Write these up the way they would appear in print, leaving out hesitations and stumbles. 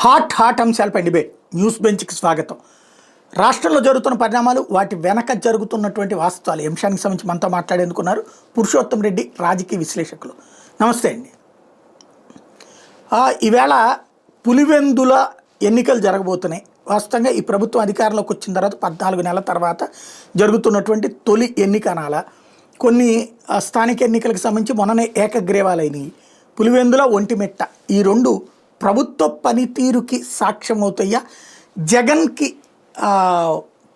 Hot అంశాలపై debate news బెంచ్కి స్వాగతం. రాష్ట్రంలో జరుగుతున్న పరిణామాలు, వాటి వెనక జరుగుతున్నటువంటి వాస్తవాలు, ఈ అంశానికి సంబంధించి మనతో మాట్లాడేందుకున్నారు పురుషోత్తం రెడ్డి, రాజకీయ విశ్లేషకులు. నమస్తే అండి. ఈవేళ పులివెందుల ఎన్నికలు జరగబోతున్నాయి. వాస్తవంగా ఈ ప్రభుత్వం అధికారంలోకి వచ్చిన తర్వాత 14 నెలల తర్వాత జరుగుతున్నటువంటి తొలి ఎన్నిక అనాల. కొన్ని స్థానిక ఎన్నికలకు సంబంధించి మొన్ననే ఏకగ్రీవాలైనవి. పులివెందుల, ఒంటిమిట్ట ఈ రెండు ప్రభుత్వ పనితీరుకి సాక్ష్యం అవుతాయా, జగన్కి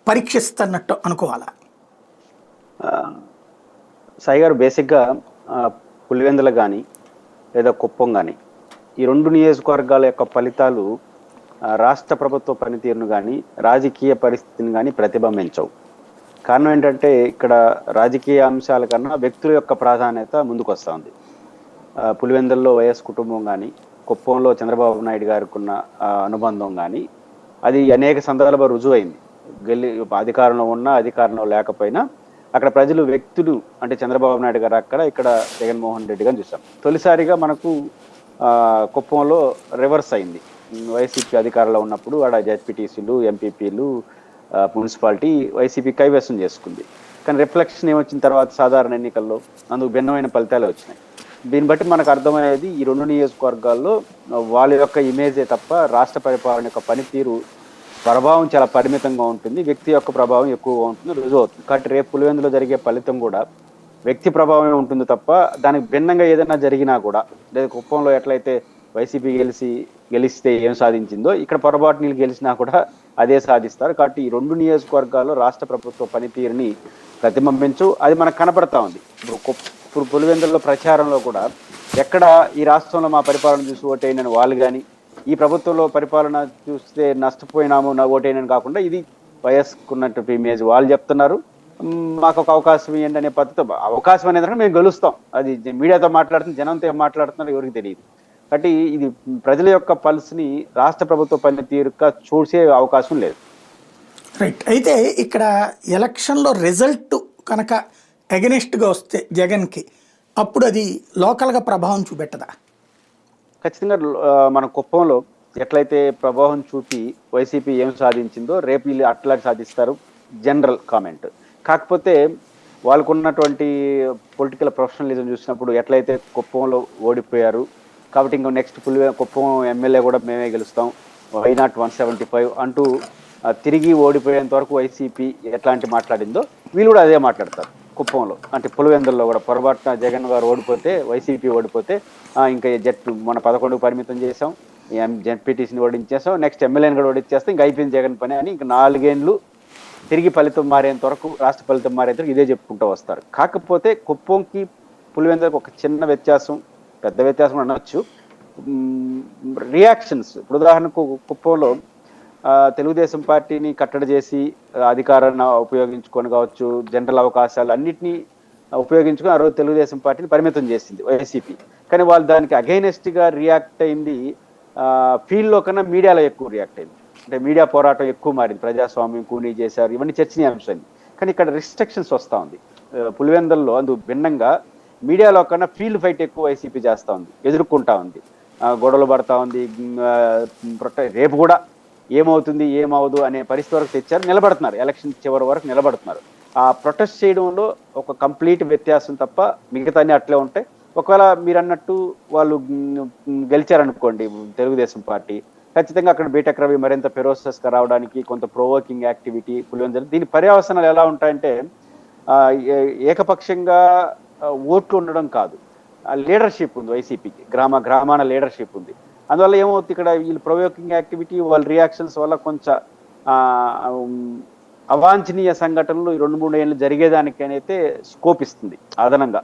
పరీక్షిస్తున్నట్టు అనుకోవాలా? సాయి గారు, బేసిక్గా పులివెందుల కానీ లేదా కుప్పం కానీ ఈ రెండు నియోజకవర్గాల యొక్క ఫలితాలు రాష్ట్ర ప్రభుత్వ పనితీరును కానీ రాజకీయ పరిస్థితిని కానీ ప్రతిబింబించవు. కారణం ఏంటంటే ఇక్కడ రాజకీయ అంశాల కన్నా వ్యక్తుల యొక్క ప్రాధాన్యత ముందుకు వస్తూ ఉంది. పులివెందుల్లో వైఎస్ కుటుంబం కానీ, కుప్పంలో చంద్రబాబు నాయుడు గారికి ఉన్న అనుబంధం కానీ అది అనేక సందర్భాలు రుజువైంది. అధికారంలో ఉన్నా అధికారంలో లేకపోయినా అక్కడ ప్రజలు వ్యక్తులు అంటే చంద్రబాబు నాయుడు గారు అక్కడ, ఇక్కడ జగన్మోహన్ రెడ్డి గారిని చూసాం. తొలిసారిగా మనకు కుప్పంలో రివర్స్ అయింది. వైసీపీ అధికారంలో ఉన్నప్పుడు ఆడ జెడ్పీటీసీలు, ఎంపీపీలు, మున్సిపాలిటీ వైసీపీ కైవసం చేసుకుంది. కానీ రిఫ్లెక్షన్ ఏమొచ్చిన తర్వాత సాధారణ ఎన్నికల్లో అందుకు భిన్నమైన ఫలితాలు వచ్చినాయి. దీన్ని బట్టి మనకు అర్థమయ్యేది ఈ రెండు నియోజకవర్గాల్లో వాళ్ళ యొక్క ఇమేజే తప్ప రాష్ట్ర పరిపాలన యొక్క పనితీరు ప్రభావం చాలా పరిమితంగా ఉంటుంది, వ్యక్తి యొక్క ప్రభావం ఎక్కువగా ఉంటుంది, రుజువు అవుతుంది. కాబట్టి రేపు పులివెందులో జరిగే ఫలితం కూడా వ్యక్తి ప్రభావమే ఉంటుంది తప్ప దానికి భిన్నంగా ఏదైనా జరిగినా కూడా, లేదా కుప్పంలో ఎట్లయితే వైసీపీ గెలిస్తే ఏం సాధించిందో ఇక్కడ పొరపాటు నీళ్ళు గెలిచినా కూడా అదే సాధిస్తారు. కాబట్టి ఈ రెండు నియోజకవర్గాల్లో రాష్ట్ర ప్రభుత్వ పనితీరుని ప్రతిబింబించు అది మనకు కనపడతా ఉంది. ఇప్పుడు పులివెందుల్లో ప్రచారంలో కూడా ఎక్కడ ఈ రాష్ట్రంలో మా పరిపాలన చూసి ఓటైనని వాళ్ళు కానీ, ఈ ప్రభుత్వంలో పరిపాలన చూస్తే నష్టపోయినాము ఓటైనని కాకుండా ఇది వయస్కున్నట్టు ఇమేజ్ వాళ్ళు చెప్తున్నారు. మాకు ఒక అవకాశం ఇవ్వండి అనే పద్ధతి. అవకాశం అనేది మేము గెలుస్తాం, అది మీడియాతో మాట్లాడుతున్న జనంతో ఏం మాట్లాడుతున్నారు ఎవరికి తెలియదు. కాబట్టి ఇది ప్రజల యొక్క పల్స్ని రాష్ట్ర ప్రభుత్వ పనితీరుగా చూసే అవకాశం లేదు. రైట్. అయితే ఇక్కడ ఎలక్షన్లో రిజల్ట్ కనుక అగెనిస్ట్గా వస్తే జగన్కి, అప్పుడు అది లోకల్గా ప్రభావం చూపెట్టదా? ఖచ్చితంగా మన కుప్పంలో ఎట్లయితే ప్రభావం చూపి వైసీపీ ఏం సాధించిందో రేపు వీళ్ళు అట్లా సాధిస్తారు, జనరల్ కామెంట్. కాకపోతే వాళ్ళకున్నటువంటి పొలిటికల్ ప్రొఫెషనలిజం చూసినప్పుడు ఎట్లయితే కుప్పంలో ఓడిపోయారు కాబట్టి ఇంకా నెక్స్ట్ కుప్పం ఎమ్మెల్యే కూడా మేమే గెలుస్తాం, వై నాట్ 175 అంటూ తిరిగి ఓడిపోయేంత వరకు వైసీపీ ఎట్లాంటి మాట్లాడిందో వీళ్ళు కూడా అదే మాట్లాడతారు కుప్పంలో. అంటే పులివెందుల్లో కూడా పొరపాటున జగన్ గారు ఓడిపోతే, వైసీపీ ఓడిపోతే ఇంకా మన 11కు పరిమితం చేసాం, జెడ్పీటీసీని ఓడించేసాం, నెక్స్ట్ ఎమ్మెల్యేని కూడా ఓడించేస్తాం, ఇంకా అయిపోయింది జగన్ పని అని ఇంకా 4 ఏళ్ళు తిరిగి ఫలితం మారేంత వరకు, రాష్ట్ర ఫలితం మారేంత వరకు ఇదే చెప్పుకుంటూ వస్తారు. కాకపోతే కుప్పంకి పులివెందులకు ఒక చిన్న వ్యత్యాసం, పెద్ద వ్యత్యాసం అనొచ్చు, రియాక్షన్స్. ఇప్పుడు ఉదాహరణకు కుప్పంలో తెలుగుదేశం పార్టీని కట్టడి చేసి అధికారాన్ని ఉపయోగించుకొని కావచ్చు, జనరల్ అవకాశాలు అన్నింటినీ ఉపయోగించుకొని ఆ రోజు తెలుగుదేశం పార్టీని పరిమితం చేసింది వైసీపీ. కానీ వాళ్ళు దానికి అగైనెస్ట్గా రియాక్ట్ అయింది ఫీల్డ్లో కన్నా మీడియాలో ఎక్కువ రియాక్ట్ అయింది. అంటే మీడియా పోరాటం ఎక్కువ మారింది, ప్రజాస్వామ్యం కూనీ చేశారు, ఇవన్నీ చర్చనీయాంశం. కానీ ఇక్కడ రిస్ట్రిక్షన్స్ వస్తూ ఉంది పులివెందుల్లో. అందుకు భిన్నంగా మీడియాలో కన్నా ఫీల్డ్ ఫైట్ ఎక్కువ వైసీపీ చేస్తూ ఉంది, ఎదుర్కొంటా ఉంది, గొడవలు పడతా ఉంది. రేపు కూడా ఏమవుతుంది ఏమవుదు అనే పరిస్థితి వరకు తెచ్చారు, నిలబడుతున్నారు, ఎలక్షన్ చివరి వరకు నిలబడుతున్నారు. ఆ ప్రొటెస్ట్ చేయడంలో ఒక కంప్లీట్ వ్యత్యాసం తప్ప మిగతాన్ని అట్లే ఉంటాయి. ఒకవేళ మీరు అన్నట్టు వాళ్ళు గెలిచారనుకోండి తెలుగుదేశం పార్టీ, ఖచ్చితంగా అక్కడ బీటెక్ రవి మరింత ఫెరోసస్గా రావడానికి కొంత ప్రొవోకింగ్ యాక్టివిటీ పులివెందులు. దీని పర్యవసనాలు ఎలా ఉంటాయంటే ఏకపక్షంగా ఓట్లు ఉండడం కాదు, లీడర్షిప్ ఉంది వైసీపీకి, గ్రామాన లీడర్షిప్ ఉంది. అందువల్ల ఏమవుతుంది, ఇక్కడ వీళ్ళు ప్రొవోకింగ్ యాక్టివిటీ, వాళ్ళ రియాక్షన్స్ వల్ల కొంచెం అవాంఛనీయ సంఘటనలు 2-3 ఏళ్ళు జరిగేదానికైతే స్కోప్ ఇస్తుంది. అదనంగా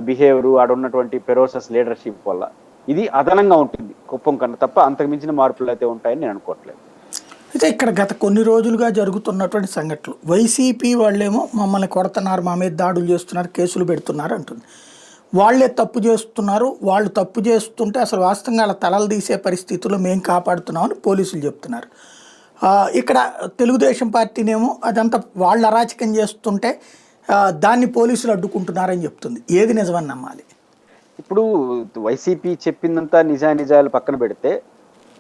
బిహేవియర్, ఆడ ఉన్నటువంటి ఫెరోసస్ లీడర్షిప్ వల్ల ఇది అదనంగా ఉంటుంది కుప్పం కన్నా, తప్ప అంతకు మించిన మార్పులు అయితే ఉంటాయని నేను అనుకోవట్లేదు. అయితే ఇక్కడ గత కొన్ని రోజులుగా జరుగుతున్నటువంటి సంఘటనలు, వైసీపీ వాళ్ళేమో మమ్మల్ని కొడుతున్నారు, మా మీద దాడులు చేస్తున్నారు, కేసులు పెడుతున్నారు అంటుంది. వాళ్ళే తప్పు చేస్తున్నారు, వాళ్ళు తప్పు చేస్తుంటే అసలు వాస్తవంగా వాళ్ళ తలలు తీసే పరిస్థితుల్లో మేము కాపాడుతున్నామని పోలీసులు చెప్తున్నారు. ఇక్కడ తెలుగుదేశం పార్టీనేమో అదంతా వాళ్ళు అరాచకం చేస్తుంటే దాన్ని పోలీసులు అడ్డుకుంటున్నారని చెప్తుంది. ఏది నిజమని నమ్మాలి? ఇప్పుడు వైసీపీ చెప్పిందంతా నిజాలు పక్కన పెడితే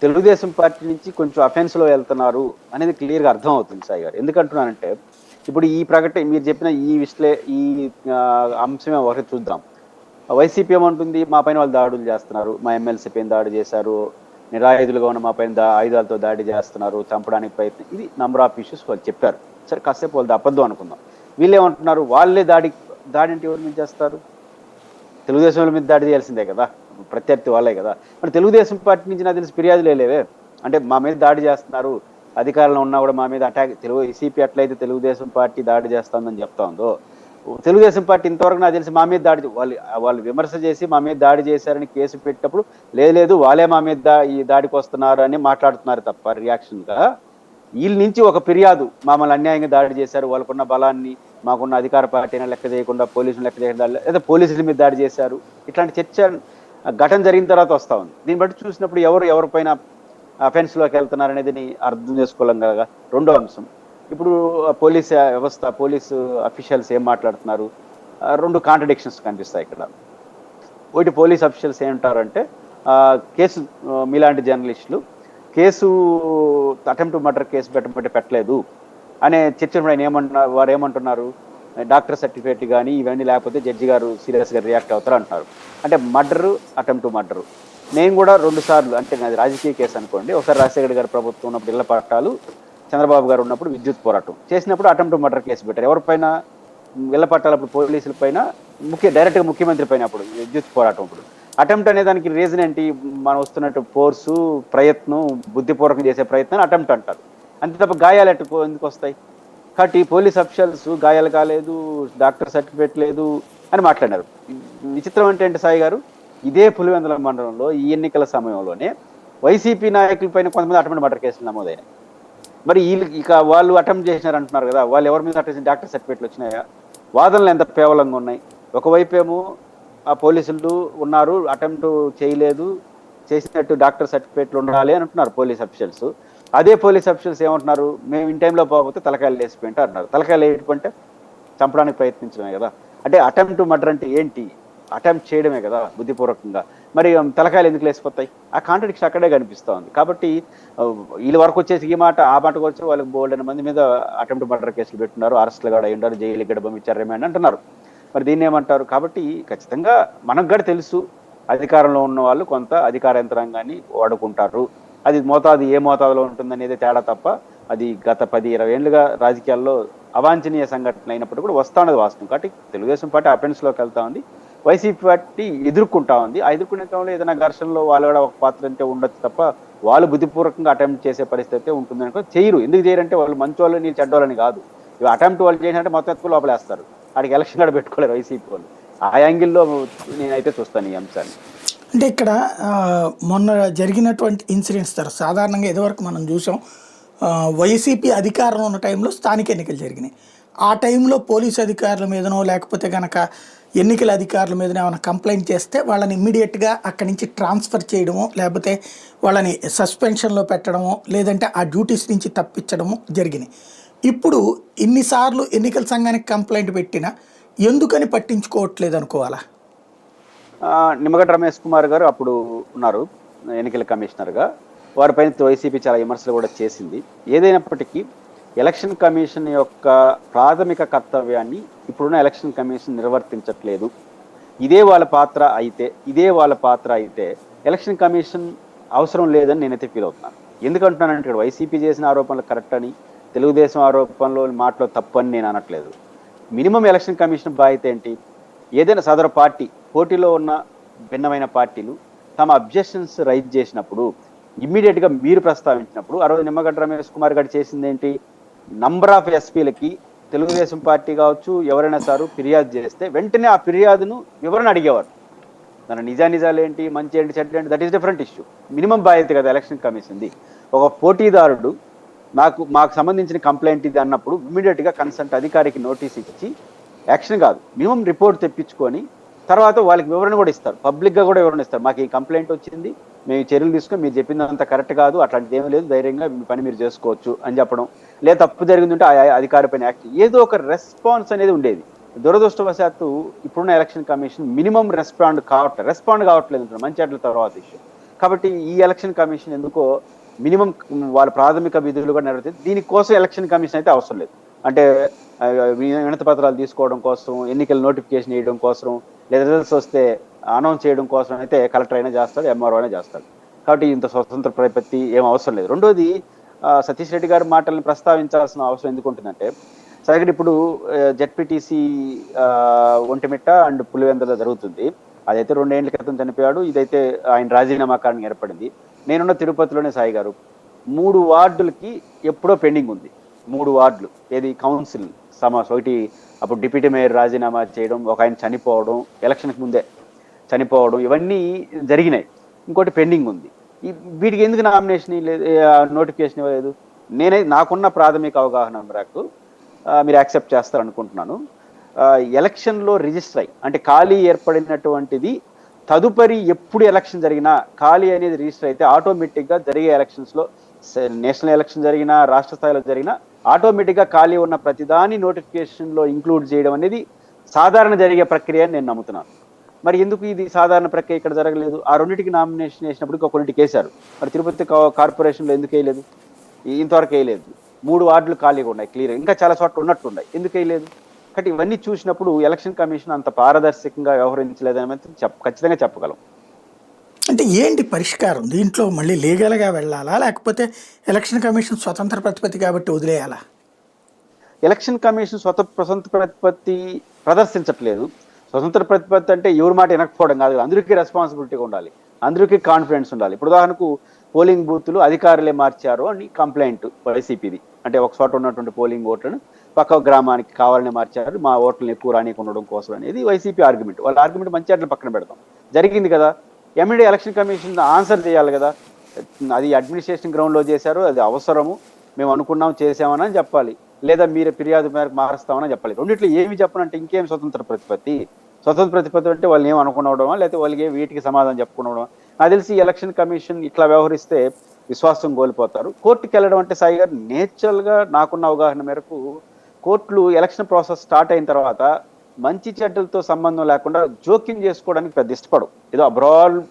తెలుగుదేశం పార్టీ నుంచి కొంచెం అఫెన్స్లో వెళ్తున్నారు అనేది క్లియర్గా అర్థం అవుతుంది సాయి గారు. ఎందుకంటున్నానంటే ఇప్పుడు ఈ ప్రకటన మీరు చెప్పిన ఈ అంశమే ఒకటి చూద్దాం. వైసీపీ ఏమంటుంది, మా పైన వాళ్ళు దాడులు చేస్తున్నారు, మా ఎమ్మెల్సీ పైన దాడి చేశారు, నిరాయుధులుగా ఉన్న మా పైన ఆయుధాలతో దాడి చేస్తున్నారు, చంపడానికి ప్రయత్నం, ఇది నంబర్ ఆఫ్ ఇష్యూస్ వాళ్ళు చెప్పారు. సరే కాసేపు వాళ్ళు అబద్ధం అనుకుందాం. వీళ్ళు ఏమంటున్నారు, వాళ్ళే దాడి అంటే ఎవరి మీద చేస్తారు? తెలుగుదేశం మీద దాడి చేయాల్సిందే కదా, ప్రత్యర్థి వాళ్ళే కదా. మరి తెలుగుదేశం పార్టీ నుంచి నాకు తెలిసి ఫిర్యాదులు లేవే, అంటే మా మీద దాడి చేస్తున్నారు, అధికారంలో ఉన్నా కూడా మా మీద అటాక్, వైసీపీ ఎట్లయితే తెలుగుదేశం పార్టీ దాడి చేస్తుందని చెప్తా ఉందో, తెలుగుదేశం పార్టీ ఇంతవరకు నాకు తెలిసి మా మీద దాడి, వాళ్ళు విమర్శ చేసి మా మీద దాడి చేశారని కేసు పెట్టినప్పుడు లేదు వాళ్ళే మా మీద ఈ దాడికి వస్తున్నారు అని మాట్లాడుతున్నారు తప్ప రియాక్షన్గా వీళ్ళ నుంచి ఒక ఫిర్యాదు, మమ్మల్ని అన్యాయంగా దాడి చేశారు, వాళ్ళకున్న బలాన్ని మాకున్న అధికార పార్టీని లెక్క చేయకుండా పోలీసులు లెక్క చేయకుండా లేదా పోలీసుల మీద దాడి చేశారు, ఇట్లాంటి చర్చ ఘటన జరిగిన తర్వాత వస్తూ ఉంది. దీన్ని బట్టి చూసినప్పుడు ఎవరిపైన అఫెన్స్లోకి వెళ్తున్నారు అనేది అర్థం చేసుకోలేం కదా. రెండో అంశం, ఇప్పుడు పోలీస్ వ్యవస్థ, పోలీసు అఫీషియల్స్ ఏం మాట్లాడుతున్నారు, రెండు కాంట్రడిక్షన్స్ కనిపిస్తాయి ఇక్కడ. ఒకటి, పోలీస్ అఫీషియల్స్ ఏమంటారంటే కేసు మీలాంటి జర్నలిస్టులు కేసు అటెంప్ట్ మర్డర్ కేసు పెట్టలేదు అనే చర్చ వారు ఏమంటున్నారు, డాక్టర్ సర్టిఫికేట్ కానీ ఇవన్నీ లేకపోతే జడ్జి గారు సీరియస్గా రియాక్ట్ అవుతారు అంటున్నారు. అంటే మర్డరు, అటెంప్ట్ మర్డరు. నేను కూడా 2 సార్లు, అంటే నాది రాజకీయ కేసు అనుకోండి, ఒకసారి రాజశేఖర్ గారి ప్రభుత్వం ఉన్నప్పుడు ఇళ్ల పట్టాలు, చంద్రబాబు గారు ఉన్నప్పుడు విద్యుత్ పోరాటం చేసినప్పుడు అటెంప్ట్ మర్డర్ కేసు పెట్టారు. ఎవరిపైన? ఇళ్ల పట్టాలప్పుడు పోలీసుల పైన, డైరెక్ట్గా ముఖ్యమంత్రి పైన. అప్పుడు విద్యుత్ పోరాటం అప్పుడు అటెంప్ట్ అనే దానికి రీజన్ ఏంటి, మనం వస్తున్నట్టు ఫోర్సు, ప్రయత్నం, బుద్ధిపూర్వకం చేసే ప్రయత్నం అటెంప్ట్ అంటారు. అంతే తప్ప గాయాలు ఎందుకు వస్తాయి? కాబట్టి పోలీస్ అఫీషియల్స్ గాయాలు కాలేదు, డాక్టర్ సర్టిఫికేట్ లేదు అని మాట్లాడారు. విచిత్రం అంటే సాయి గారు, ఇదే పులివెందుల మండలంలో ఈ ఎన్నికల సమయంలోనే వైసీపీ నాయకుల పైన కొంతమంది అటెంప్ట్ మర్డర్ కేసులు నమోదైనాయి. మరి ఇక వాళ్ళు అటెంప్ట్ చేసినారు అంటున్నారు కదా, వాళ్ళు ఎవరి మీద అటెంప్ట్, డాక్టర్ సర్టిఫికేట్లు వచ్చినాయా? వాదనలు ఎంత పేవలంగా ఉన్నాయి. ఒకవైపేమో ఆ పోలీసులు ఉన్నారు, అటెంప్ట్ చేయలేదు, చేసినట్టు డాక్టర్ సర్టిఫికేట్లు ఉండాలి అని అంటున్నారు పోలీస్ అఫీషియల్స్. అదే పోలీస్ అఫీషియల్స్ ఏమంటున్నారు, మేము ఇన్ టైంలో పోకపోతే తలకాయలు వేసిపోయింటే అంటున్నారు. తలకాయలు వేయటంటే చంపడానికి ప్రయత్నించడమే కదా. అంటే అటెంప్ట్ మర్డర్ అంటే ఏంటి? అటెంప్ట్ చేయడమే కదా బుద్ధిపూర్వకంగా. మరి తలకాయలు ఎందుకు లేసిపోతాయి? ఆ కాంట్రడిక్షన్ అక్కడే కనిపిస్తూ ఉంది. కాబట్టి వీళ్ళ వరకు వచ్చేసి ఈ మాట ఆ మాటకు వచ్చి వాళ్ళకి బోల్డెన్ మంది మీద అటెంప్ట్ మర్డర్ కేసులు పెట్టున్నారు, అరెస్టులు కూడా అయి ఉన్నారు, జైలు గడ పంపించారు, రిమాండ్ అంటున్నారు. మరి దీన్ని ఏమంటారు? కాబట్టి ఖచ్చితంగా మనకు కూడా తెలుసు, అధికారంలో ఉన్న వాళ్ళు కొంత అధికార యంత్రాంగాన్ని వాడుకుంటారు. అది ఏ మోతాదులో ఉంటుందనేది తేడా తప్ప, అది గత 10-20 ఏళ్ళుగా రాజకీయాల్లో అవాంఛనీయ సంఘటనలు అయినప్పుడు కూడా వస్తూ ఉన్నది వాస్తవం. కాబట్టి తెలుగుదేశం పార్టీ అఫెన్స్లోకి వెళ్తా ఉంది, వైసీపీ పార్టీ ఎదుర్కొంటా ఉంది. ఆ ఎదుర్కొనే క్రమంలో ఏదైనా ఘర్షణలో వాళ్ళు కూడా ఒక పాత్ర అంటే ఉండొచ్చు తప్ప, వాళ్ళు బుద్ధిపూర్వకంగా అటెంప్ట్ చేసే పరిస్థితి ఉంటుంది అనుకో. చేయరు. ఎందుకు చేయరంటే వాళ్ళు మంచోళ్ళు, నీళ్ళు చెడ్డోళ్ళని కాదు. ఇవి అటెంప్ట్ వాళ్ళు చేసినట్టే మొత్తం ఎత్తుకు లోపలేస్తారు. వాడికి ఎలక్షన్ కూడా పెట్టుకోలేరు వైసీపీ వాళ్ళు. ఆ యాంగిల్లో నేనైతే చూస్తాను ఈ అంశాన్ని. అంటే ఇక్కడ మొన్న జరిగినటువంటి ఇన్సిడెంట్స్ తర్వాత సాధారణంగా ఇదివరకు మనం చూసాం, వైసీపీ అధికారంలో ఉన్న టైంలో స్థానిక ఎన్నికలు జరిగినాయి. ఆ టైంలో పోలీసు అధికారుల మీదనో లేకపోతే కనుక ఎన్నికల అధికారుల మీదనో ఏమైనా కంప్లైంట్ చేస్తే వాళ్ళని ఇమ్మీడియట్గా అక్కడి నుంచి ట్రాన్స్ఫర్ చేయడమో లేకపోతే వాళ్ళని సస్పెన్షన్లో పెట్టడమో లేదంటే ఆ డ్యూటీస్ నుంచి తప్పించడమో జరిగినాయి. ఇప్పుడు ఇన్నిసార్లు ఎన్నికల సంఘానికి కంప్లైంట్ పెట్టినా ఎందుకని పట్టించుకోవట్లేదు అనుకోవాలా? నిమ్మగడ్డ రమేష్ కుమార్ గారు అప్పుడు ఉన్నారు ఎన్నికల కమిషనర్గా, వారిపైన వైసీపీ చాలా విమర్శలు కూడా చేసింది. ఏదైనప్పటికీ ఎలక్షన్ కమిషన్ యొక్క ప్రాథమిక కర్తవ్యాన్ని ఇప్పుడున్న ఎలక్షన్ కమిషన్ నిర్వర్తించట్లేదు. ఇదే వాళ్ళ పాత్ర అయితే ఎలక్షన్ కమిషన్ అవసరం లేదని నేనైతే ఫీల్ అవుతున్నాను. ఎందుకంటున్నానంటే ఇక్కడ వైసీపీ చేసిన ఆరోపణలు కరెక్ట్ అని, తెలుగుదేశం ఆరోపణలో మాటలో తప్పు అని నేను అనట్లేదు. మినిమం ఎలక్షన్ కమిషన్ బాధ్యత ఏంటి? ఏదైనా సదరు పార్టీ, పోటీలో ఉన్న భిన్నమైన పార్టీలు తమ అబ్జెక్షన్స్ రైజ్ చేసినప్పుడు ఇమ్మీడియట్గా మీరు ప్రస్తావించినప్పుడు, ఆ రోజు నిమ్మగడ్డ రమేష్ కుమార్ గారు చేసింది ఏంటి, నంబర్ ఆఫ్ ఎస్పీలకి తెలుగుదేశం పార్టీ కావచ్చు ఎవరైనా సారు ఫిర్యాదు చేస్తే వెంటనే ఆ ఫిర్యాదును వివరణ అడిగేవారు. దాని నిజాలు ఏంటి, మంచి ఏంటి, చెడ్డ ఏంటి, that is different issue. Minimum బాధ్యత కదా ఎలక్షన్ కమిషన్ది. ఒక పోటీదారుడు మాకు సంబంధించిన కంప్లైంట్ ఇది అన్నప్పుడు ఇమ్మీడియట్గా కన్సల్ట్ అధికారికి నోటీస్ ఇచ్చి, యాక్షన్ కాదు మినిమం రిపోర్ట్ తెప్పించుకొని తర్వాత వాళ్ళకి వివరణ కూడా ఇస్తారు, పబ్లిక్గా కూడా వివరణ ఇస్తారు. మాకు ఈ కంప్లైంట్ వచ్చింది, మేము చర్యలు తీసుకొని మీరు చెప్పిందంత కరెక్ట్ కాదు, అట్లాంటిది ఏమీ లేదు, ధైర్యంగా మీ పని మీరు చేసుకోవచ్చు అని చెప్పడం. లేదా తప్పు జరిగిందంటే ఆ అధికారి పైన యాక్షన్, ఏదో ఒక రెస్పాన్స్ అనేది ఉండేది. దురదృష్టవశాత్తు ఇప్పుడున్న ఎలక్షన్ కమిషన్ మినిమం రెస్పాండ్ కావట్లేదు మంచి అట్ల తర్వాత ఇష్యూ. కాబట్టి ఈ ఎలక్షన్ కమిషన్ ఎందుకో మినిమం వాళ్ళ ప్రాథమిక విధులుగా నెరవేర్చింది. దీనికోసం ఎలక్షన్ కమిషన్ అయితే అవసరం లేదు. అంటే వినతి పత్రాలు తీసుకోవడం కోసం, ఎన్నికల నోటిఫికేషన్ వేయడం కోసం, లేదా రిజల్ట్స్ వస్తే అనౌన్స్ చేయడం కోసం అయితే కలెక్టర్ అయినా చేస్తాడు, ఎంఆర్ఓ అయినా చేస్తాడు. కాబట్టి ఇంత స్వతంత్ర ప్రతిపత్తి ఏం అవసరం లేదు. రెండోది, సతీష్ రెడ్డి గారి మాటలను ప్రస్తావించాల్సిన అవసరం ఎందుకు ఉంటుందంటే, సరిగ్గా ఇప్పుడు జెడ్పీటీసీ ఒంటిమిట్ట అండ్ పులివెందుల జరుగుతుంది. అదైతే 2 ఏళ్ల క్రితం చనిపోయాడు. ఇదైతే ఆయన రాజీనామా కారణంగా ఏర్పడింది. నేనున్న తిరుపతిలోనే సాయి గారు 3 వార్డులకి ఎప్పుడో పెండింగ్ ఉంది. 3 వార్డులు ఏది కౌన్సిల్ ఒకటి అప్పుడు డిప్యూటీ మేయర్ రాజీనామా చేయడం, ఒక ఆయన చనిపోవడం, ఎలక్షన్కి ముందే చనిపోవడం, ఇవన్నీ జరిగినాయి. ఇంకోటి పెండింగ్ ఉంది. వీటికి ఎందుకు నామినేషన్ లేదు, నోటిఫికేషన్ ఇవ్వలేదు? నాకున్న ప్రాథమిక అవగాహన మేరకు మీరు యాక్సెప్ట్ చేస్తారనుకుంటున్నాను. ఎలక్షన్లో రిజిస్టర్ అయ్యి, అంటే ఖాళీ ఏర్పడినటువంటిది తదుపరి ఎప్పుడు ఎలక్షన్ జరిగినా ఖాళీ అనేది రిజిస్టర్ అయితే ఆటోమేటిక్గా జరిగే ఎలక్షన్స్లో, నేషనల్ ఎలక్షన్ జరిగినా రాష్ట్ర స్థాయిలో జరిగినా ఆటోమేటిక్గా ఖాళీ ఉన్న ప్రతిదాని నోటిఫికేషన్లో ఇంక్లూడ్ చేయడం అనేది సాధారణ జరిగే ప్రక్రియ అని నేను నమ్ముతున్నాను. మరి ఎందుకు ఇది సాధారణ ప్రక్రియ ఇక్కడ జరగలేదు? ఆ రెండింటికి నామినేషన్ వేసినప్పుడు కొన్నింటికి వేశారు. మరి తిరుపతి కార్పొరేషన్లో ఎందుకు వేయలేదు? ఇంతవరకు వేయలేదు. 3 వార్డులు ఖాళీగా ఉన్నాయి, క్లియర్. ఇంకా చాలా చోట్ల ఉన్నట్టున్నాయి, ఎందుకు వేయలేదు? కాబట్టి ఇవన్నీ చూసినప్పుడు ఎలక్షన్ కమిషన్ అంత పారదర్శకంగా వ్యవహరించలేదని ఖచ్చితంగా చెప్పగలం. అంటే ఏంటి పరిష్కారం దీంట్లో? మళ్ళీ లీగల్గా వెళ్ళాలా, లేకపోతే ఎలక్షన్ కమిషన్ స్వతంత్ర ప్రతిపత్తి కాబట్టి వదిలేయాలా? ఎలక్షన్ కమిషన్ స్వతంత్ర ప్రతిపత్తి ప్రదర్శించట్లేదు. స్వతంత్ర ప్రతిపత్తి అంటే ఎవరి మాట వినకపోవడం కాదు, అందరికీ రెస్పాన్సిబిలిటీగా ఉండాలి, అందరికీ కాన్ఫిడెన్స్ ఉండాలి. ఇప్పుడు ఉదాహరణకు పోలింగ్ బూత్లు అధికారులే మార్చారు అని కంప్లైంట్ వైసీపీది. అంటే ఒక చోట ఉన్నటువంటి పోలింగ్ ఓట్లను పక్క గ్రామానికి కావాలని మార్చారు, మా ఓట్లను ఎక్కువ రానిక ఉండడం కోసం అనేది వైసీపీ ఆర్గ్యుమెంట్. వాళ్ళ ఆర్గ్యుమెంట్ మంచి అట్లా పక్కన పెడతాం, జరిగింది కదా. ఎమ్మెల్యే ఎలక్షన్ కమిషన్ ఆన్సర్ చేయాలి కదా. అది అడ్మినిస్ట్రేషన్ గ్రౌండ్లో చేశారు, అది అవసరము, మేము అనుకున్నాం చేసామని చెప్పాలి, లేదా మీరు ఫిర్యాదు మేరకు మారుస్తామని చెప్పాలి. రెండిట్లో ఏమి చెప్పనంటే ఇంకేం స్వతంత్ర ప్రతిపత్తి? స్వతంత్ర ప్రతిపత్తి అంటే వాళ్ళు ఏం అనుకునవడమా, లేకపోతే వాళ్ళకి వీటికి సమాధానం చెప్పుకునవడమా? నాకు తెలిసి ఎలక్షన్ కమిషన్ ఇట్లా వ్యవహరిస్తే విశ్వాసం కోల్పోతారు. కోర్టుకి వెళ్ళడం అంటే సాయి గారు నేచురల్గా నాకున్న అవగాహన మేరకు కోర్టులు ఎలక్షన్ ప్రాసెస్ స్టార్ట్ అయిన తర్వాత మంచి చెడ్డలతో సంబంధం లేకుండా జోక్యం చేసుకోవడానికి పెద్ద ఇష్టపడవు. ఏదో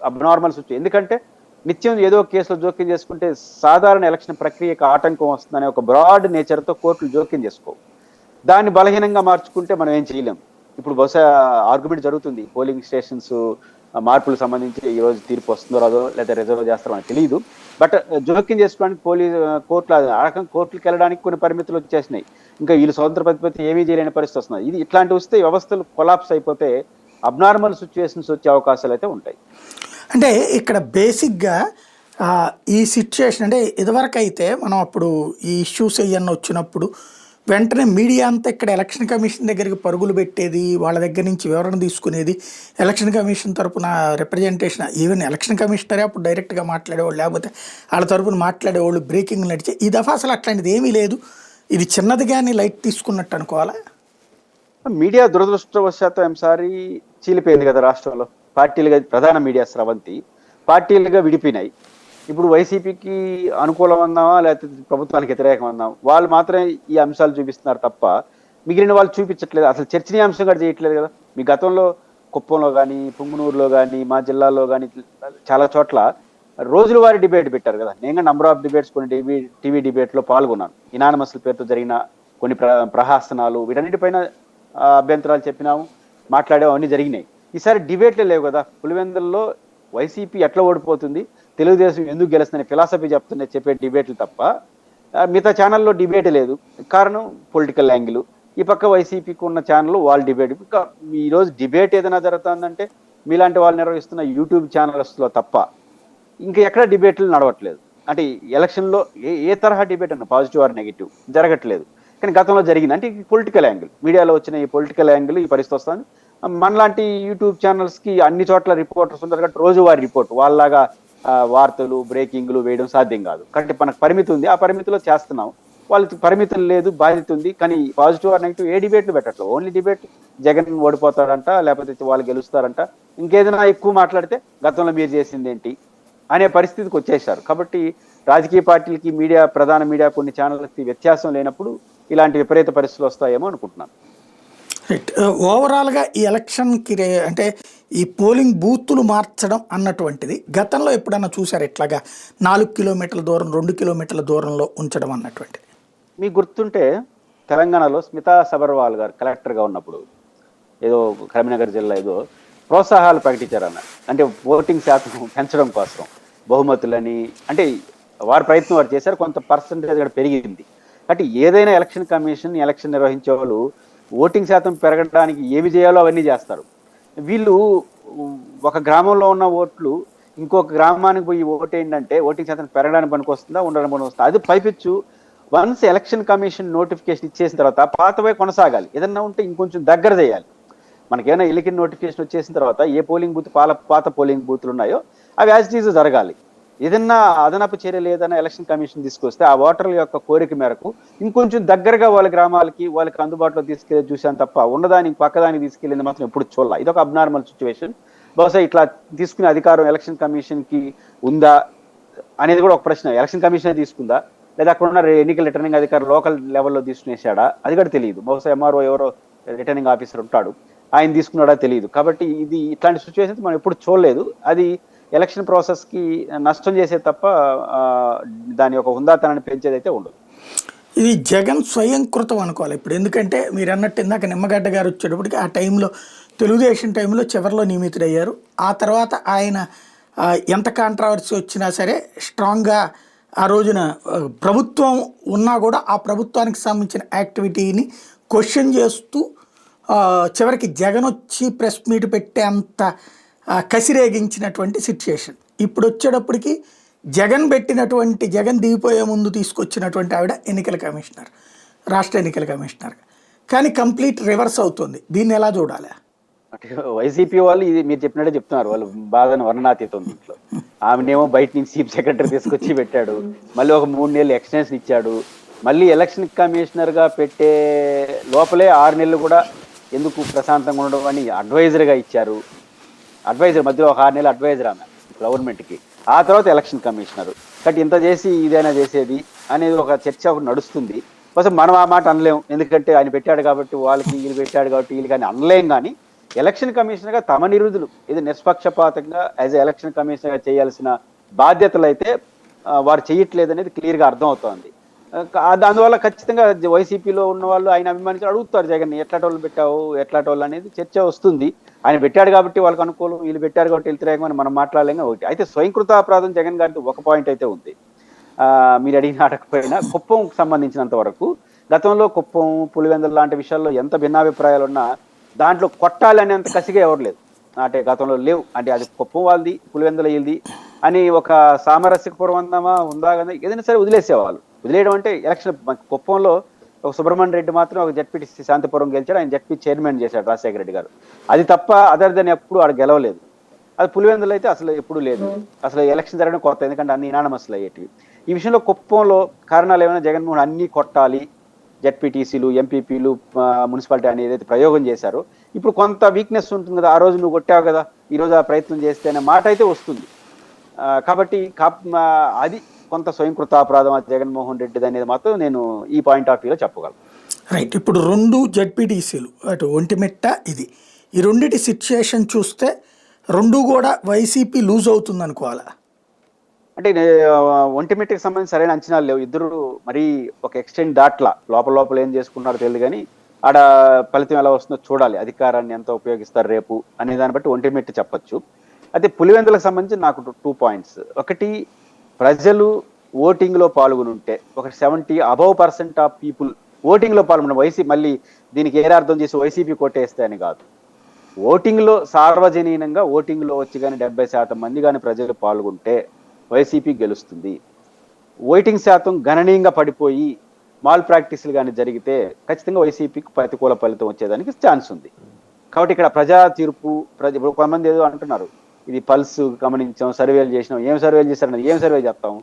అబ్నార్మల్ సిచ్యువేషన్, ఎందుకంటే నిత్యం ఏదో కేసులో జోక్యం చేసుకుంటే సాధారణ ఎలక్షన్ ప్రక్రియకు ఆటంకం వస్తుందనే ఒక బ్రాడ్ నేచర్తో కోర్టులు జోక్యం చేసుకోవు. దాన్ని బలహీనంగా మార్చుకుంటే మనం ఏం చేయలేం. ఇప్పుడు బహుశా ఆర్గ్యుమెంట్ జరుగుతుంది, పోలింగ్ స్టేషన్స్ మార్పులకు సంబంధించి ఈ రోజు తీర్పు వస్తుందో రాదో, లేదా రిజర్వ్ చేస్తారో మనకు తెలియదు. బట్ జోక్యం చేసుకోవడానికి కోర్టులకు వెళ్ళడానికి కొన్ని పరిమితులు వచ్చేసినాయి. ఇంకా వీళ్ళు స్వతంత్ర ప్రతిపత్తి ఏమీ చేయలేని పరిస్థితి వస్తుంది. ఇట్లాంటి వస్తే వ్యవస్థలు కొలాప్స్ అయిపోతే అబ్నార్మల్ సిచ్యువేషన్స్ వచ్చే అవకాశాలు అయితే ఉంటాయి. అంటే ఇక్కడ బేసిక్గా ఈ సిచ్యుయేషన్ అంటే ఇదివరకు అయితే మనం అప్పుడు ఈ ఇష్యూస్ ఇవన్నీ వచ్చినప్పుడు వెంటనే మీడియా అంతా ఇక్కడ ఎలక్షన్ కమిషన్ దగ్గరికి పరుగులు పెట్టేది, వాళ్ళ దగ్గర నుంచి వివరణ తీసుకునేది, ఎలక్షన్ కమిషన్ తరపున రిప్రజెంటేషన్, ఈవెన్ ఎలక్షన్ కమిషనరే అప్పుడు డైరెక్ట్గా మాట్లాడేవాళ్ళు, లేకపోతే వాళ్ళ తరపున మాట్లాడేవాళ్ళు, బ్రేకింగ్ నడిచే. ఈ దఫా అసలు అట్లాంటిది ఏమీ లేదు. ఇది చిన్నది కానీ లైట్ తీసుకున్నట్టు అనుకోవాలా? మీడియా దురదృష్టవశాత్తు ఎంసారి చీలిపోయింది కదా రాష్ట్రంలో. పార్టీలుగా ప్రధాన మీడియా స్రవంతి పార్టీలుగా విడిపోయినాయి. ఇప్పుడు వైసీపీకి అనుకూలం అందామా, లేకపోతే ప్రభుత్వానికి వ్యతిరేకం అందాం, వాళ్ళు మాత్రమే ఈ అంశాలు చూపిస్తున్నారు తప్ప మిగిలిన వాళ్ళు చూపించట్లేదు. అసలు చర్చనీయాంశం కూడా చేయట్లేదు కదా. మీ గతంలో కుప్పంలో కానీ, పుంగునూరులో కానీ, మా జిల్లాలో కానీ చాలా చోట్ల రోజుల వారి డిబేట్ పెట్టారు కదా. నేను నంబర్ ఆఫ్ డిబేట్స్ కొన్ని టీవీ డిబేట్లో పాల్గొన్నాను. ఇనానమస్ పేరుతో జరిగిన కొన్ని ప్రహాసనాలు, వీటన్నిటిపైన అభ్యంతరాలు చెప్పినాము, మాట్లాడాము, అన్నీ జరిగినాయి. ఈసారి డిబేట్లే లేవు కదా. పులివెందుల్లో వైసీపీ ఎట్లా ఓడిపోతుంది, తెలుగుదేశం ఎందుకు గెలుస్తుందని ఫిలాసఫీ చెప్పే డిబేట్లు తప్ప మిగతా ఛానల్లో డిబేట్ లేదు. కారణం పొలిటికల్ యాంగిల్. ఈ పక్క వైసీపీకి ఉన్న ఛానల్ వాళ్ళ డిబేట్. ఇంకా ఈరోజు డిబేట్ ఏదైనా జరుగుతుందంటే మీలాంటి వాళ్ళు నిర్వహిస్తున్న యూట్యూబ్ ఛానల్స్లో తప్ప ఇంకా ఎక్కడ డిబేట్లు నడవట్లేదు. అంటే ఎలక్షన్లో ఏ తరహా డిబేట్ అన్న పాజిటివ్ ఆర్ నెగిటివ్ జరగట్లేదు. కానీ గతంలో జరిగింది. అంటే పొలిటికల్ యాంగిల్, మీడియాలో వచ్చిన ఈ పొలిటికల్ యాంగిల్ ఈ పరిస్థితి వస్తుంది. మనలాంటి యూట్యూబ్ ఛానల్స్కి అన్ని చోట్ల రిపోర్టర్స్ ఉంటారు కాబట్టి రోజువారీ రిపోర్ట్ వాళ్ళలాగా వార్తలు బ్రేకింగ్లు వేయడం సాధ్యం కాదు. కాబట్టి మనకు పరిమితి ఉంది, ఆ పరిమితిలో చేస్తున్నాం. వాళ్ళకి పరిమితులు లేదు, బాధ్యత ఉంది. కానీ పాజిటివ్ ఆర్ నెగిటివ్ ఏ డిబేట్లు పెట్టట్లేదు. ఓన్లీ డిబేట్ జగన్ ఓడిపోతాడంట, లేకపోతే వాళ్ళు గెలుస్తారంట, ఇంకేదైనా ఎక్కువ మాట్లాడితే గతంలో మీరు చేసింది ఏంటి అనే పరిస్థితికి వచ్చేసారు. కాబట్టి రాజకీయ పార్టీలకి ప్రధాన మీడియా కొన్ని ఛానళ్ళకి వ్యత్యాసం లేనప్పుడు ఇలాంటి విపరీత పరిస్థితులు వస్తాయేమో అనుకుంటున్నాను. రైట్. ఓవరాల్గా ఈ ఎలక్షన్కి అంటే ఈ పోలింగ్ బూతులు మార్చడం అన్నటువంటిది గతంలో ఎప్పుడన్నా చూసారు ఇట్లాగా 4 కిలోమీటర్ల దూరం 2 కిలోమీటర్ల దూరంలో ఉంచడం అన్నటువంటిది? మీకు గుర్తుంటే తెలంగాణలో స్మితా సబర్వాల్ గారు కలెక్టర్గా ఉన్నప్పుడు ఏదో కరీంనగర్ జిల్లా ఏదో ప్రోత్సాహాలు ప్రకటించారన్న, అంటే ఓటింగ్ శాతం పెంచడం కోసం బహుమతులని, అంటే వారి ప్రయత్నం వారు చేశారు, కొంత పర్సంటేజ్ కూడా పెరిగింది. కాబట్టి ఏదైనా ఎలక్షన్ కమిషన్ ఎలక్షన్ నిర్వహించే వాళ్ళు ఓటింగ్ శాతం పెరగడానికి ఏమి చేయాలో అవన్నీ చేస్తారు. వీళ్ళు ఒక గ్రామంలో ఉన్న ఓట్లు ఇంకొక గ్రామానికి పోయి ఓటు ఏంటంటే ఓటింగ్ శాతం పెరగడానికి పనికొస్తుందా ఉండడానికి పనికొస్తుందా, అది పైపెచ్చు వన్స్ ఎలక్షన్ కమిషన్ నోటిఫికేషన్ ఇచ్చేసిన తర్వాత పాతవే కొనసాగాలి, ఏదన్నా ఉంటే ఇంకొంచెం దగ్గర చేయాలి. మనకేమైనా ఎలికిన్ నోటిఫికేషన్ వచ్చేసిన తర్వాత ఏ పోలింగ్ బూత్ పాత పోలింగ్ బూత్లు ఉన్నాయో అవి యాజ్ ఇట్ ఈజ్ జరగాలి. ఏదన్నా అదనపు చర్యలు ఏదైనా ఎలక్షన్ కమిషన్ తీసుకొస్తే ఆ ఓటర్ల యొక్క కోరిక మేరకు ఇంకొంచెం దగ్గరగా వాళ్ళ గ్రామాలకి వాళ్ళకి అందుబాటులో తీసుకెళ్ళి చూశాను తప్ప ఉన్నదానికి పక్కదానికి తీసుకెళ్ళింది మాత్రం ఎప్పుడు చూడాలి. ఇదొక అబ్నార్మల్ సిచ్యువేషన్. బహుశా ఇట్లా తీసుకునే అధికారం ఎలక్షన్ కమిషన్ కి ఉందా అనేది కూడా ఒక ప్రశ్న. ఎలక్షన్ కమిషన్ తీసుకుందా లేదా అక్కడ ఉన్న ఎన్నికల రిటర్నింగ్ అధికారి లోకల్ లెవెల్లో తీసుకునేసాడా అది కూడా తెలియదు. బహుశా ఎంఆర్ఓ ఎవరో రిటర్నింగ్ ఆఫీసర్ ఉంటాడు, ఆయన తీసుకున్నాడా తెలియదు. కాబట్టి ఇది ఇట్లాంటి సిచ్యువేషన్స్ మనం ఎప్పుడు చూడలేదు. అది ఎలక్షన్ ప్రాసెస్ కి నష్టం చేసే తప్ప దాని యొక్క హుందాతనాన్ని పెంచేది అయితే ఉండదు. ఇది జగన్ స్వయంకృతం అనుకోవాలి ఇప్పుడు. ఎందుకంటే మీరు అన్నట్టు ఇందాక నిమ్మగడ్డ గారు వచ్చేటప్పటికి ఆ టైంలో తెలుగుదేశం టైంలో చివరిలో నియమితుడయ్యారు. ఆ తర్వాత ఆయన ఎంత కాంట్రవర్సీ వచ్చినా సరే స్ట్రాంగ్గా ఆ రోజున ప్రభుత్వం ఉన్నా కూడా ఆ ప్రభుత్వానికి సంబంధించిన యాక్టివిటీని క్వశ్చన్ చేస్తూ చివరికి జగన్ వచ్చి ప్రెస్ మీట్ పెట్టే అంత కసిరేగించినటువంటి సిచ్యుయేషన్. ఇప్పుడు వచ్చేటప్పటికి జగన్ దిగిపోయే ముందు తీసుకొచ్చినటువంటి ఆవిడ ఎన్నికల కమిషనర్, రాష్ట్ర ఎన్నికల కమిషనర్. కానీ కంప్లీట్ రివర్స్ అవుతుంది. దీన్ని ఎలా చూడాలి? అంటే వైసీపీ వాళ్ళు ఇది మీరు చెప్పినట్టే చెప్తున్నారు, వాళ్ళు బాధను వర్ణనాతీతం. దీంట్లో ఆమెనేమో బయట నుంచి చీఫ్ సెక్రటరీ తీసుకొచ్చి పెట్టాడు, మళ్ళీ ఒక 3 నెలలు ఎక్స్టెన్షన్ ఇచ్చాడు, మళ్ళీ ఎలక్షన్ కమిషనర్ గా పెట్టే లోపలే 6 నెలలు కూడా ఎందుకు ప్రశాంతంగా ఉండడం అని అడ్వైజర్గా ఇచ్చారు. అడ్వైజర్ మధ్యలో ఒక 6 నెలలు అడ్వైజర్ ఆమె గవర్నమెంట్కి, ఆ తర్వాత ఎలక్షన్ కమిషనర్. కాబట్టి ఇంత చేసి ఇదైనా చేసేది అనేది ఒక చర్చ ఒకటి నడుస్తుంది. కోసం మనం ఆ మాట అనలేం, ఎందుకంటే ఆయన పెట్టాడు కాబట్టి వాళ్ళకి, వీళ్ళు పెట్టాడు కాబట్టి వీళ్ళు కానీ అనలేం. కానీ ఎలక్షన్ కమిషనర్గా తమ నిరుధులు ఇది నిష్పక్షపాతంగా యాజ్ ఎలక్షన్ కమిషనర్గా చేయాల్సిన బాధ్యతలు అయితే వారు చేయట్లేదు అనేది క్లియర్గా అర్థమవుతోంది. అందువల్ల ఖచ్చితంగా వైసీపీలో ఉన్న వాళ్ళు ఆయన అభిమానించి అడుగుతారు జగన్ ఎట్లాటోళ్ళు పెట్టావు ఎట్లాటోళ్ళు అనేది చర్చ వస్తుంది. ఆయన పెట్టాడు కాబట్టి వాళ్ళకి అనుకూలం, వీళ్ళు పెట్టారు కాబట్టి వ్యతిరేకం అని మనం మాట్లాడలేం. ఒకటి అయితే స్వయంకృత అపరాధం జగన్ గారికి ఒక పాయింట్ అయితే ఉంది. మీరు అడిగిన అడగకపోయినా కుప్పంకు సంబంధించినంత వరకు గతంలో కుప్పం, పులివెందుల లాంటి విషయాల్లో ఎంత భిన్నాభిప్రాయాలు ఉన్నా దాంట్లో కొట్టాలి అనేంత కసిగా ఎవరు లేదు. అంటే గతంలో లేవు. అంటే అది కుప్పం వాళ్ళది, పులివెందుల వీళ్ళది అని ఒక సామరస్యపూర్వంగా ఉందా కదా ఏదైనా సరే వదిలేసేవాళ్ళు. వదిలేయడం అంటే ఎలక్షన్ కుప్పంలో ఒక సుబ్రహ్మణ్య రెడ్డి మాత్రం ఒక జడ్పీటీసీ శాంతిపురం గెలిచాడు, ఆయన జడ్పీ చైర్మన్ చేశాడు రాజశేఖర రెడ్డి గారు. అది తప్ప అదర్ దెన్ ఎప్పుడు ఆడ గెలవలేదు. అది పులివెందులు అయితే అసలు ఎప్పుడు లేదు. అసలు ఎలక్షన్ జరగడం కొత్త, ఎందుకంటే అన్ని ఇనానమస్లు అయ్యేటివి. ఈ విషయంలో కుప్పంలో కారణాలు ఏమైనా జగన్మోహన్ అన్ని కొట్టాలి, జడ్పీటీసీలు, ఎంపీపీలు, మున్సిపాలిటీ అని ఏదైతే ప్రయోగం చేశారో ఇప్పుడు కొంత వీక్నెస్ ఉంటుంది కదా, ఆ రోజు నువ్వు కొట్టావు కదా ఈ రోజు ఆ ప్రయత్నం చేస్తే అనే మాట అయితే వస్తుంది. కాబట్టి అది కొంత స్వయంకృత అపరాధం జగన్మోహన్ రెడ్డి అనేది మాత్రం నేను ఈ పాయింట్ ఆఫ్ వ్యూలో చెప్పగలను. రైట్. ఇప్పుడు 2 జడ్పీటీసీలు అటు ఒంటిమిట్ట ఇది, ఈ రెండింటి సిచ్యుయేషన్ చూస్తే 2 కూడా వైసీపీ లూజ్ అవుతుంది అనుకోవాలా? అంటే ఒంటిమిట్టకి సంబంధించి సరైన అంచనాలు లేవు. ఇద్దరు మరీ ఒక ఎక్స్టెంట్ దాట్లా లోపల ఏం చేసుకున్నారో తెలియదు. కానీ ఆడ ఫలితం ఎలా వస్తుందో చూడాలి. అధికారాన్ని ఎంత ఉపయోగిస్తారు రేపు అనే దాన్ని బట్టి ఒంటిమిట్ట చెప్పొచ్చు. అయితే పులివెందులకు సంబంధించి నాకు 2 పాయింట్స్. ఒకటి, ప్రజలు ఓటింగ్ లో పాల్గొని ఉంటే ఒక 70% ఆఫ్ పీపుల్ ఓటింగ్ లో పాల్గొన్న వైసీపీ, మళ్ళీ దీనికి ఏ అర్థం చేసి వైసీపీ కొట్టేస్తే అని కాదు, ఓటింగ్ లో సార్వజనీనంగా ఓటింగ్ లో వచ్చి కానీ 70% మంది కానీ ప్రజలు పాల్గొంటే వైసీపీ గెలుస్తుంది. ఓటింగ్ శాతం గణనీయంగా పడిపోయి మాల్ ప్రాక్టీసులు కానీ జరిగితే ఖచ్చితంగా వైసీపీకి ప్రతికూల ఫలితం వచ్చేదానికి ఛాన్స్ ఉంది. కాబట్టి ఇక్కడ ప్రజా తీర్పు, ఇప్పుడు కొంతమంది ఏదో అంటున్నారు ఇది పల్స్ గమనించాం, సర్వేలు చేసినాం. ఏం సర్వేలు చేస్తారన్నది, ఏం సర్వే చేస్తాం?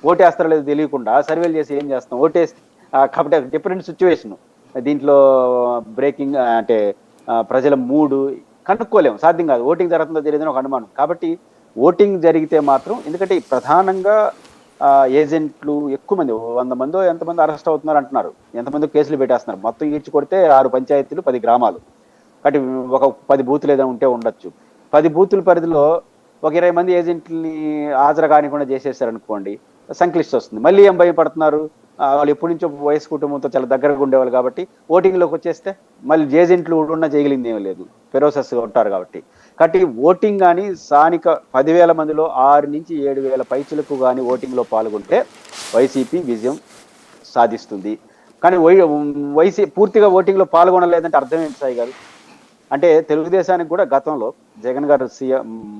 ఓటేస్తారో లేదో తెలియకుండా సర్వేలు చేసి ఏం చేస్తాం? ఓటేసి కాబట్టి డిఫరెంట్ సిచ్యువేషన్. దీంట్లో బ్రేకింగ్ అంటే ప్రజల మూడు కనుక్కోలేము, సాధ్యం కాదు. ఓటింగ్ జరుగుతుందో తెలియదని ఒక అనుమానం. కాబట్టి ఓటింగ్ జరిగితే మాత్రం, ఎందుకంటే ప్రధానంగా ఏజెంట్లు ఎక్కువ మంది, 100 మందో ఎంతమంది అరెస్ట్ అవుతున్నారు అంటున్నారు, ఎంతమంది కేసులు పెట్టేస్తున్నారు. మొత్తం ఈడ్చి కొడితే 6 పంచాయతీలు 10 గ్రామాలు, కాబట్టి ఒక 10 బూతులు ఏదైనా ఉంటే ఉండొచ్చు. 10 బూతుల పరిధిలో ఒక 20 మంది ఏజెంట్ని హాజరు కానికుండా చేసేసారనుకోండి, సంక్లిష్ట వస్తుంది. మళ్ళీ ఏం భయపడుతున్నారు, వాళ్ళు ఎప్పటి నుంచో వయసు కుటుంబంతో చాలా దగ్గరగా ఉండేవాళ్ళు కాబట్టి ఓటింగ్లోకి వచ్చేస్తే మళ్ళీ ఏజెంట్లు ఉన్న చేయగలిగింది ఏమీ లేదు, ఫెరోసస్గా ఉంటారు కాబట్టి. కాబట్టి ఓటింగ్ కానీ స్థానిక 10,000 మందిలో 6 నుంచి 7,000 పైచులకు కానీ ఓటింగ్లో పాల్గొంటే వైసీపీ విజయం సాధిస్తుంది. కానీ పూర్తిగా ఓటింగ్లో పాల్గొనలేదంటే అర్థం ఏంటి సాయి గారు? అంటే తెలుగుదేశానికి కూడా గతంలో జగన్ గారు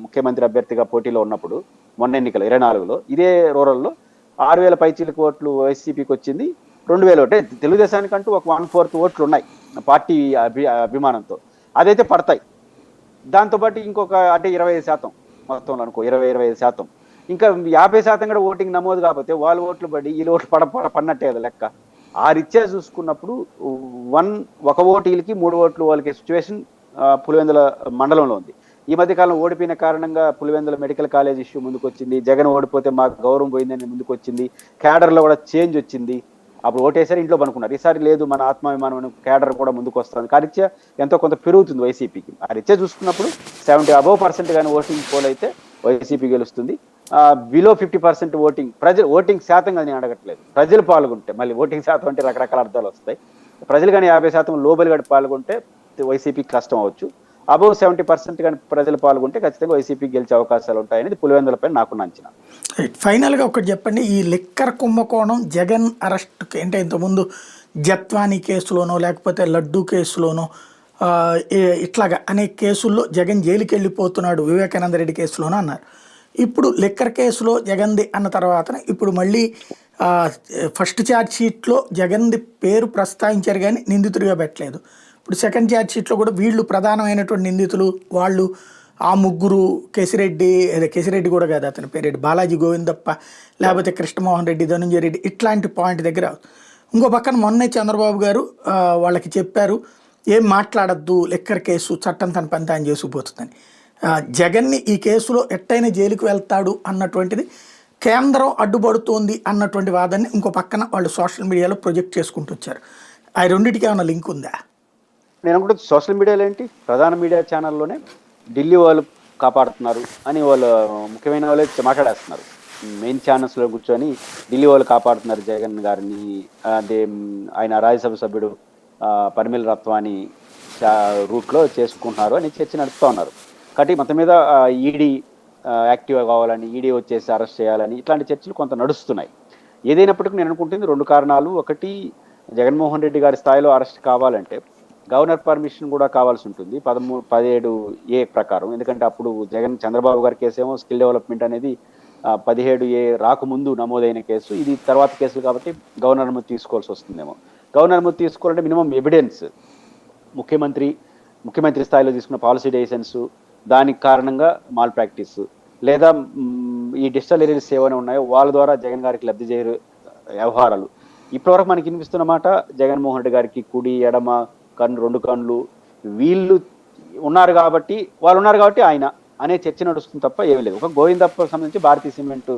ముఖ్యమంత్రి అభ్యర్థిగా పోటీలో ఉన్నప్పుడు మొన్న ఎన్నికలు 24లో ఇదే రూరల్లో 6,000 పైచీలకు ఓట్లు వైసీపీకి వచ్చింది, 2,000 ఓటే తెలుగుదేశానికంటూ ఒక 1/4 ఓట్లు ఉన్నాయి పార్టీ అభిమానంతో, అదైతే పడతాయి. దాంతోపాటు ఇంకొక అంటే 25% మొత్తంలో అనుకో 20-25%, ఇంకా 50% కూడా ఓటింగ్ నమోదు కాకపోతే వాళ్ళ ఓట్లు పడి వీళ్ళ ఓట్లు పడినట్టే కదా లెక్క. ఆ రీత్యా చూసుకున్నప్పుడు ఒక ఓటు వీళ్ళకి 3 ఓట్లు వాళ్ళకి సిచ్యువేషన్ పులివెందుల మండలంలో ఉంది. ఈ మధ్యకాలం ఓడిపోయిన కారణంగా పులివెందుల మెడికల్ కాలేజ్ ఇష్యూ ముందుకు వచ్చింది, జగన్ ఓడిపోతే మాకు గౌరవం పోయిందని ముందుకు వచ్చింది, క్యాడర్లో కూడా చేంజ్ వచ్చింది. అప్పుడు ఓటేసారి ఇంట్లో పనుకున్నారు, ఈసారి లేదు మన ఆత్మాభిమానం క్యాడర్ కూడా ముందుకు వస్తుంది. ఆ రీత్యా ఎంతో కొంత పెరుగుతుంది వైసీపీకి. ఆ రీత్యా చూసుకున్నప్పుడు 70% కానీ ఓటింగ్ పోల్ అయితే వైసీపీ గెలుస్తుంది. బిలో 50% ఓటింగ్ శాతం కానీ నేను అడగట్లేదు, ప్రజలు పాల్గొంటే, మళ్ళీ ఓటింగ్ శాతం అంటే రకరకాల అర్థాలు వస్తాయి. ప్రజలు కానీ 50% లోబలి కానీ పాల్గొంటే వైసీపీకి కష్టం అవ్వచ్చు. అబౌవ్ 70% కానీ ప్రజలు పాల్గొంటే ఖచ్చితంగా వైసీపీ గెలిచే అవకాశాలు ఉంటాయనేది పులివెందులపై నాకున్న అంచనా. ఫైనల్గా ఒకటి చెప్పండి, ఈ లిక్కర్ కుంభకోణం జగన్ అరెస్ట్కి అంటే ఇంతకుముందు జత్వానీ కేసులోనో లేకపోతే లడ్డూ కేసులోనో ఇట్లాగా అనేక కేసుల్లో జగన్ జైలుకి వెళ్ళిపోతున్నాడు, వివేకానంద రెడ్డి కేసులోనో అన్నారు. ఇప్పుడు లిక్కర్ కేసులో జగన్ది అన్న తర్వాత ఇప్పుడు మళ్ళీ ఫస్ట్ ఛార్జ్ షీట్లో జగన్ది పేరు ప్రస్తావించారు కానీ నిందితుడిగా పెట్టలేదు. ఇప్పుడు సెకండ్ ఛార్జ్ షీట్లో కూడా వీళ్ళు ప్రధానమైనటువంటి నిందితులు వాళ్ళు ఆ ముగ్గురు కేసిరెడ్డి కూడా కాదు, అతని పేరెడ్డి బాలాజీ గోవిందప్ప, లేకపోతే కృష్ణమోహన్ రెడ్డి, ధనుంజయ రెడ్డి, ఇట్లాంటి పాయింట్ దగ్గర. ఇంకో పక్కన మొన్నే చంద్రబాబు గారు వాళ్ళకి చెప్పారు ఏం మాట్లాడద్దు, లిక్కర్ కేసు చట్టం తన పని తాను చేసుకుపోతుందని. జగన్ని ఈ కేసులో ఎట్టయినా జైలుకు వెళ్తాడు అన్నటువంటిది కేంద్రం అడ్డుపడుతోంది అన్నటువంటి వాదాన్ని ఇంకో పక్కన వాళ్ళు సోషల్ మీడియాలో ప్రొజెక్ట్ చేసుకుంటూ వచ్చారు. ఆ రెండింటికి ఏమైనా లింక్ ఉందా? నేను అనుకుంటే సోషల్ మీడియాలో ఏంటి, ప్రధాన మీడియా ఛానల్లోనే ఢిల్లీ వాళ్ళు కాపాడుతున్నారు అని వాళ్ళు ముఖ్యమైన వాళ్ళే మాట్లాడేస్తున్నారు. మెయిన్ ఛానల్స్లో కూర్చొని ఢిల్లీ వాళ్ళు కాపాడుతున్నారు జగన్ గారిని, అదే ఆయన రాజ్యసభ సభ్యుడు పరిమిల్ రత్వాని రూట్లో చేసుకుంటున్నారు అని చర్చ నడుపుతూ ఉన్నారు. కాబట్టి మొత్తం మీద ఈడీ యాక్టివ్ కావాలని, ఈడీ వచ్చేసి అరెస్ట్ చేయాలని ఇట్లాంటి చర్చలు కొంత నడుస్తున్నాయి. ఏదైనప్పటికీ నేను అనుకుంటుంది 2 కారణాలు. ఒకటి, జగన్మోహన్ రెడ్డి గారి స్థాయిలో అరెస్ట్ కావాలంటే గవర్నర్ పర్మిషన్ కూడా కావాల్సి ఉంటుంది 17A ప్రకారం. ఎందుకంటే అప్పుడు చంద్రబాబు గారి కేసు ఏమో స్కిల్ డెవలప్మెంట్ అనేది 17A రాకముందు నమోదైన కేసు, ఇది తర్వాత కేసు కాబట్టి గవర్నర్ అనుమతి తీసుకోవాల్సి వస్తుందేమో. గవర్నర్ అనుమతి తీసుకోవాలంటే మినిమం ఎవిడెన్స్, ముఖ్యమంత్రి స్థాయిలో తీసుకున్న పాలసీ డెసిషన్స్, దానికి కారణంగా మాల్ ప్రాక్టీస్, లేదా ఈ డిజిటల్ ఏరియల్స్ ఏమైనా ఉన్నాయో వాళ్ళ ద్వారా జగన్ గారికి లబ్ధి చేయరు వ్యవహారాలు. ఇప్పటివరకు మనకి వినిపిస్తున్న మాట, జగన్మోహన్ రెడ్డి గారికి కుడి ఎడమ కన్ను 2 కన్నులు వీళ్ళు ఉన్నారు కాబట్టి ఆయన అనే చర్చ నడుస్తుంది తప్ప ఏమీ లేదు. ఒక గోవిందప్ప సంబంధించి భారతీయ సిమెంట్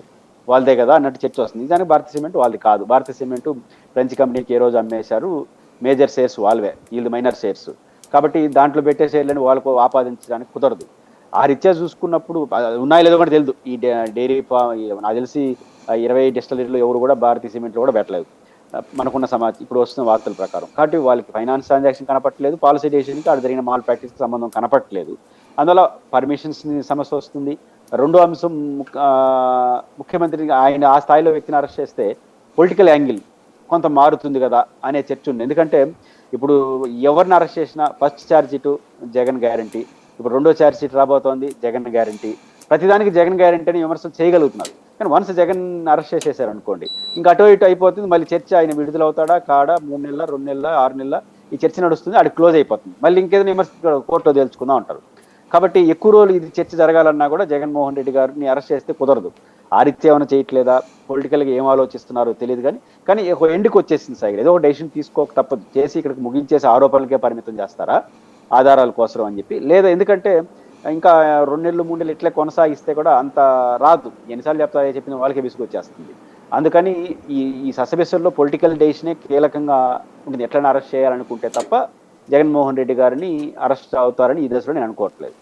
వాళ్ళదే కదా అన్నట్టు చర్చ వస్తుంది. నిజానికి భారతీయ సిమెంట్ వాళ్ళది కాదు. భారతీయ సిమెంట్ ఫ్రెంచ్ కంపెనీకి ఏ రోజు అమ్మేశారు, మేజర్ షేర్స్ వాళ్ళవే, వీళ్ళు మైనర్ షేర్స్. కాబట్టి దాంట్లో పెట్టే షేర్లను వాళ్ళకు ఆపాదించడానికి కుదరదు. ఆ రీత్యా చూసుకున్నప్పుడు ఉన్నాయో లేదో కూడా తెలియదు. ఈ డైరీ నాకు తెలిసి 20 డిస్టిలరీలో ఎవరు కూడా భారతీయ సిమెంట్లో కూడా పెట్టలేదు మనకున్న సమాచారం, ఇప్పుడు వస్తున్న వార్తల ప్రకారం. కాబట్టి వాళ్ళకి ఫైనాన్స్ ట్రాన్సాక్షన్ కనపట్లేదు, పాలసీ డెసిషన్కి అక్కడ జరిగిన మాల్ ప్రాక్టీస్కి సంబంధం కనపట్లేదు. అందువల్ల పర్మిషన్స్ సమస్య వస్తుంది. రెండో అంశం, ముఖ్యమంత్రి ఆయన ఆ స్థాయిలో వ్యక్తిని అరెస్ట్ చేస్తే పొలిటికల్ యాంగిల్ కొంత మారుతుంది కదా అనే చర్చ ఉంది. ఎందుకంటే ఇప్పుడు ఎవరిని అరెస్ట్ చేసినా first charge sheet Jagan guarantee, ఇప్పుడు రెండో ఛార్జ్ షీట్ రాబోతోంది జగన్ గ్యారంటీ, ప్రతిదానికి జగన్ గ్యారంటీ అని విమర్శలు చేయగలుగుతున్నారు. కానీ వన్స్ జగన్ అరెస్ట్ చేసేసారు అనుకోండి, ఇంకా అటో ఇటు అయిపోతుంది. మళ్ళీ చర్చ ఆయన విడుదల అవుతాడా కాడా, 3 నెలల 2 నెలల 6 నెలల ఈ చర్చ నడుస్తుంది, అది క్లోజ్ అయిపోతుంది. మళ్ళీ ఇంకేదైనా విమర్శ కోర్టులో తేల్చుకుందాం అంటారు. కాబట్టి ఎక్కువ రోజులు ఇది చర్చ జరగాలన్నా కూడా జగన్మోహన్ రెడ్డి గారిని అరెస్ట్ చేస్తే కుదరదు. ఆ రీత్యా ఏమైనా చేయట్లేదా, పొలిటికల్గా ఏం ఆలోచిస్తున్నారో తెలియదు. కానీ ఒక ఎండుకు వచ్చేసింది సార్, ఏదో ఒక డెసిషన్ తీసుకోక తప్పదు, చేసి ఇక్కడికి ముగించేసి ఆరోపణలకే పరిమితం చేస్తారా ఆధారాల కోసం అని చెప్పి, లేదా ఎందుకంటే ఇంకా 2 నెలలు 3 నెలలు ఇట్లే కొనసాగిస్తే కూడా అంత రాదు, ఎన్నిసార్లు చెప్తారో చెప్పిన వాళ్ళకే విసుగొచ్చేస్తుంది. అందుకని ఈ ససబెస్సర్లో పొలిటికల్ డెసిషనే కీలకంగా ఉంటుంది. ఎట్లైనా అరెస్ట్ చేయాలనుకుంటే తప్ప జగన్మోహన్ రెడ్డి గారిని అరెస్ట్ అవుతారని ఈ దశలో నేను అనుకోవట్లేదు.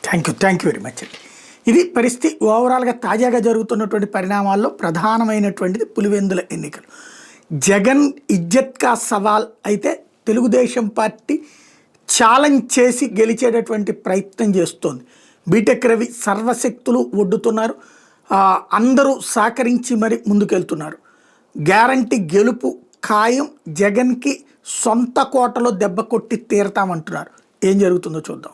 థ్యాంక్ యూ వెరీ మచ్ అండి. ఇది పరిస్థితి. ఓవరాల్గా తాజాగా జరుగుతున్నటువంటి పరిణామాల్లో ప్రధానమైనటువంటిది పులివెందుల ఎన్నికలు. జగన్ ఇజ్జత్ కా సవాల్ అయితే తెలుగుదేశం పార్టీ ఛాలెంజ్ చేసి గెలిచేటటువంటి ప్రయత్నం చేస్తోంది. బీటెక్ రవి సర్వశక్తులు ఒడ్డుతున్నారు. అందరూ సహకరించి మరి ముందుకెళ్తున్నారు. గ్యారంటీ గెలుపు ఖాయం. జగన్కి సొంత కోటలో దెబ్బ కొట్టి తీరతామంటున్నారు. ఏం జరుగుతుందో చూద్దాం.